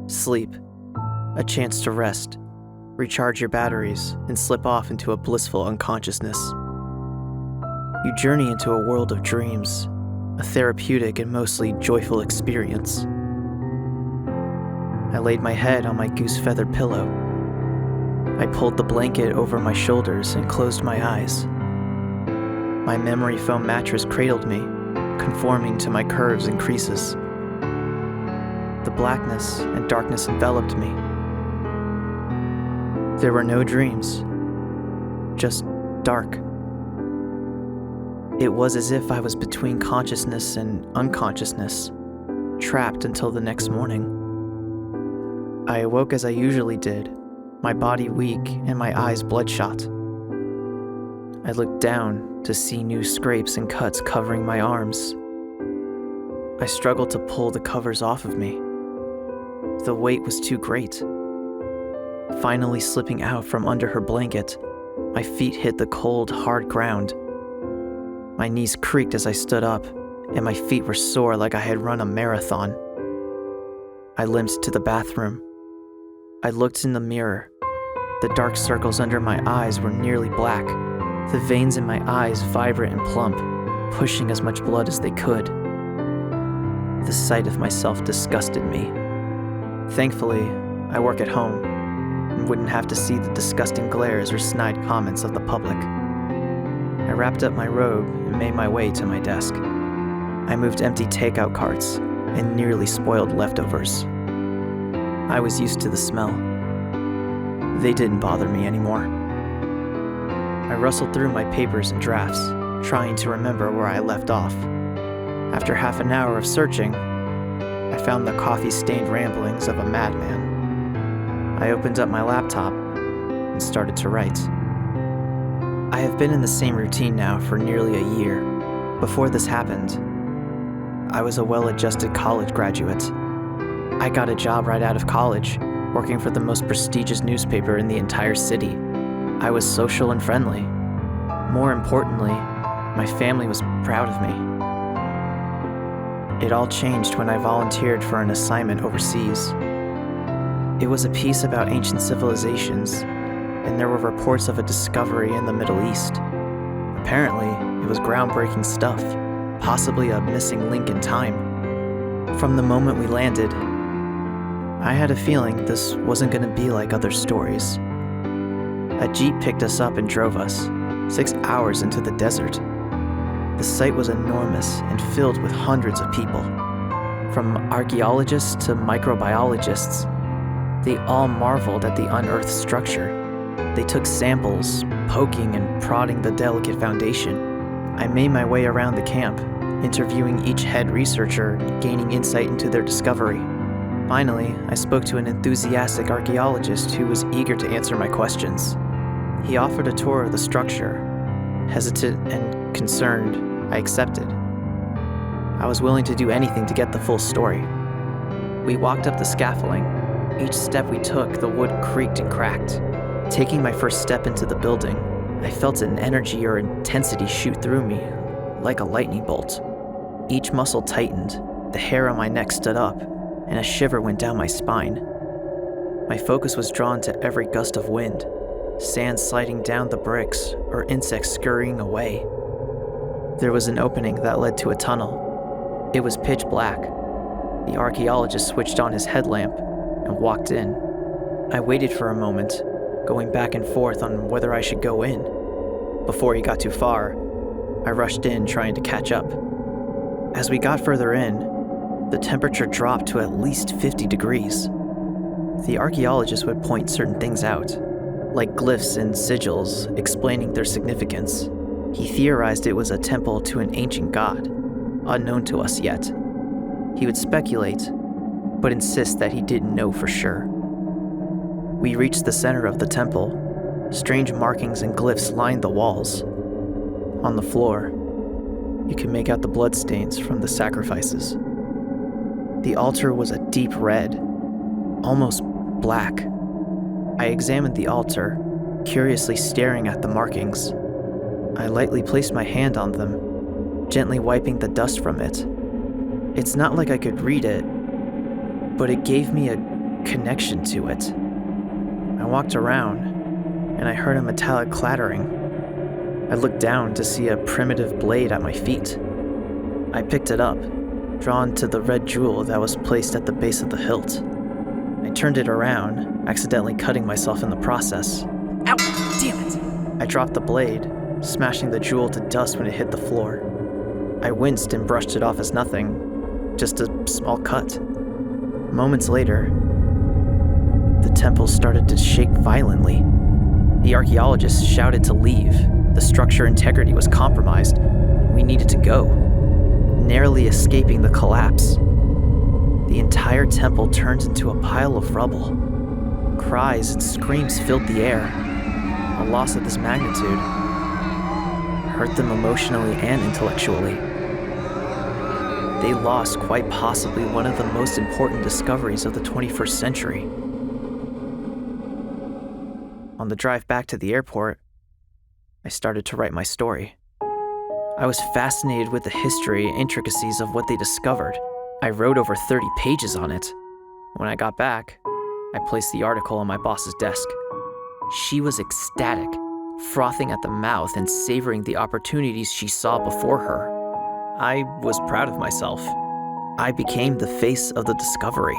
Sleep. A chance to rest, recharge your batteries, and slip off into a blissful unconsciousness. You journey into a world of dreams, a therapeutic and mostly joyful experience. I laid my head on my goose feather pillow. I pulled the blanket over my shoulders and closed my eyes. My memory foam mattress cradled me, conforming to my curves and creases. The blackness and darkness enveloped me. There were no dreams, just dark. It was as if I was between consciousness and unconsciousness, trapped until the next morning. I awoke as I usually did, my body weak and my eyes bloodshot. I looked down to see new scrapes and cuts covering my arms. I struggled to pull the covers off of me. The weight was too great. Finally slipping out from under her blanket, my feet hit the cold, hard ground. My knees creaked as I stood up, and my feet were sore like I had run a marathon. I limped to the bathroom. I looked in the mirror. The dark circles under my eyes were nearly black, the veins in my eyes vibrant and plump, pushing as much blood as they could. The sight of myself disgusted me. Thankfully, I work at home and wouldn't have to see the disgusting glares or snide comments of the public. I wrapped up my robe and made my way to my desk. I moved empty takeout carts and nearly spoiled leftovers. I was used to the smell. They didn't bother me anymore. I rustled through my papers and drafts, trying to remember where I left off. After half an hour of searching, I found the coffee-stained ramblings of a madman. I opened up my laptop and started to write. I have been in the same routine now for nearly a year. Before this happened, I was a well-adjusted college graduate. I got a job right out of college, working for the most prestigious newspaper in the entire city. I was social and friendly. More importantly, my family was proud of me. It all changed when I volunteered for an assignment overseas. It was a piece about ancient civilizations, and there were reports of a discovery in the Middle East. Apparently, it was groundbreaking stuff, possibly a missing link in time. From the moment we landed, I had a feeling this wasn't going to be like other stories. A jeep picked us up and drove us, 6 hours into the desert. The site was enormous and filled with hundreds of people. From archaeologists to microbiologists, they all marveled at the unearthed structure. They took samples, poking and prodding the delicate foundation. I made my way around the camp, interviewing each head researcher and gaining insight into their discovery. Finally, I spoke to an enthusiastic archaeologist who was eager to answer my questions. He offered a tour of the structure. Hesitant and concerned, I accepted. I was willing to do anything to get the full story. We walked up the scaffolding. Each step we took, the wood creaked and cracked. Taking my first step into the building, I felt an energy or intensity shoot through me, like a lightning bolt. Each muscle tightened, the hair on my neck stood up, and a shiver went down my spine. My focus was drawn to every gust of wind, sand sliding down the bricks or insects scurrying away. There was an opening that led to a tunnel. It was pitch black. The archaeologist switched on his headlamp and walked in. I waited for a moment, going back and forth on whether I should go in. Before he got too far, I rushed in trying to catch up. As we got further in, the temperature dropped to at least 50 degrees. The archaeologist would point certain things out, like glyphs and sigils explaining their significance. He theorized it was a temple to an ancient god, unknown to us yet. He would speculate, but insist that he didn't know for sure. We reached the center of the temple. Strange markings and glyphs lined the walls. On the floor, you could make out the bloodstains from the sacrifices. The altar was a deep red, almost black. I examined the altar, curiously staring at the markings. I lightly placed my hand on them, gently wiping the dust from it. It's not like I could read it, but it gave me a connection to it. I walked around, and I heard a metallic clattering. I looked down to see a primitive blade at my feet. I picked it up, drawn to the red jewel that was placed at the base of the hilt. I turned it around, accidentally cutting myself in the process. Ow! Damn it! I dropped the blade, smashing the jewel to dust when it hit the floor. I winced and brushed it off as nothing, just a small cut. Moments later, the temple started to shake violently. The archaeologists shouted to leave. The structure integrity was compromised. We needed to go, narrowly escaping the collapse. The entire temple turned into a pile of rubble. Cries and screams filled the air. A loss of this magnitude hurt them emotionally and intellectually. They lost quite possibly one of the most important discoveries of the 21st century. On the drive back to the airport, I started to write my story. I was fascinated with the history and intricacies of what they discovered. I wrote over 30 pages on it. When I got back, I placed the article on my boss's desk. She was ecstatic, frothing at the mouth and savoring the opportunities she saw before her. I was proud of myself. I became the face of the discovery.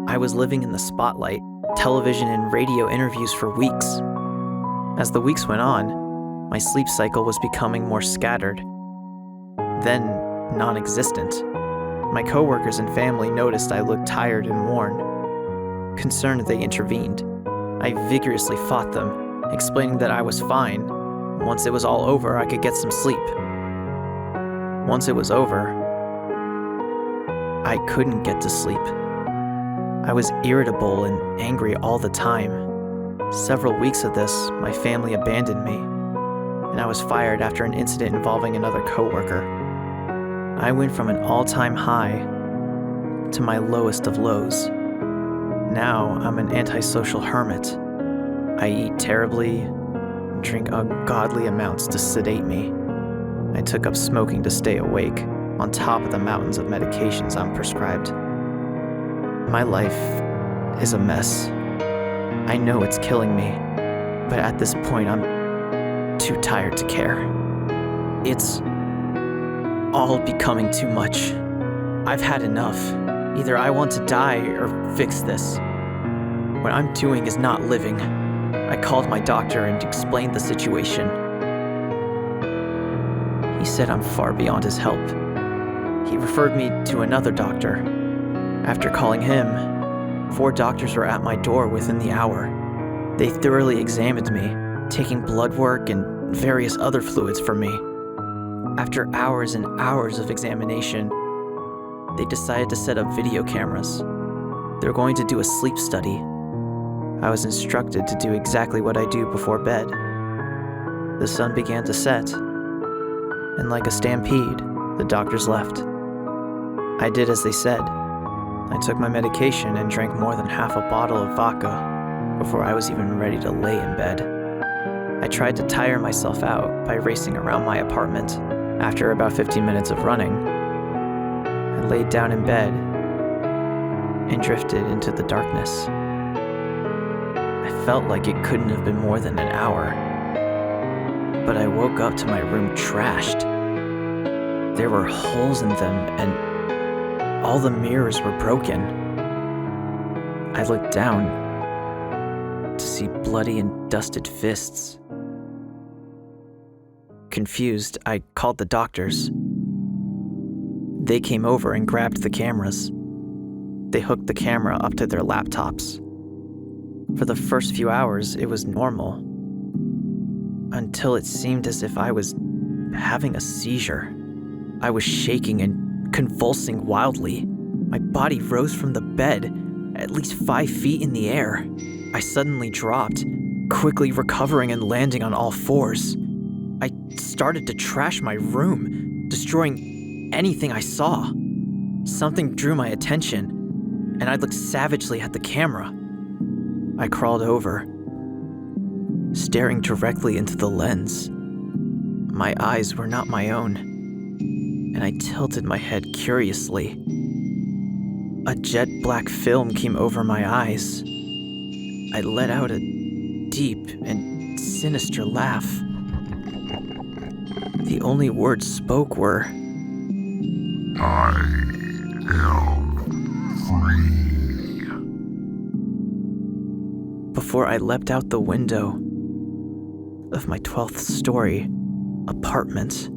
I was living in the spotlight, television and radio interviews for weeks. As the weeks went on, my sleep cycle was becoming more scattered, then non-existent. My coworkers and family noticed I looked tired and worn. Concerned, they intervened. I vigorously fought them, explaining that I was fine. Once it was all over, I could get some sleep. Once it was over, I couldn't get to sleep. I was irritable and angry all the time. Several weeks of this, my family abandoned me, and I was fired after an incident involving another coworker. I went from an all-time high to my lowest of lows. Now I'm an antisocial hermit. I eat terribly, drink ungodly amounts to sedate me. I took up smoking to stay awake, on top of the mountains of medications I'm prescribed. My life is a mess. I know it's killing me, but at this point I'm too tired to care. It's all becoming too much. I've had enough. Either I want to die or fix this. What I'm doing is not living. I called my doctor and explained the situation. He said I'm far beyond his help. He referred me to another doctor. After calling him, 4 doctors were at my door within the hour. They thoroughly examined me, taking blood work and various other fluids from me. After hours and hours of examination, they decided to set up video cameras. They're going to do a sleep study. I was instructed to do exactly what I do before bed. The sun began to set, and like a stampede, the doctors left. I did as they said. I took my medication and drank more than half a bottle of vodka before I was even ready to lay in bed. I tried to tire myself out by racing around my apartment. After about 15 minutes of running, I laid down in bed and drifted into the darkness. I felt like it couldn't have been more than an hour, but I woke up to my room trashed. There were holes in them and all the mirrors were broken. I looked down to see bloody and dusted fists. Confused, I called the doctors. They came over and grabbed the cameras. They hooked the camera up to their laptops. For the first few hours, it was normal, until it seemed as if I was having a seizure. I was shaking and convulsing wildly. My body rose from the bed, at least 5 feet in the air. I suddenly dropped, quickly recovering and landing on all fours. I started to trash my room, destroying anything I saw. Something drew my attention, and I looked savagely at the camera. I crawled over, staring directly into the lens. My eyes were not my own, and I tilted my head curiously. A jet black film came over my eyes. I let out a deep and sinister laugh. The only words spoke were, I am free. before I leapt out the window of my 12th story apartment.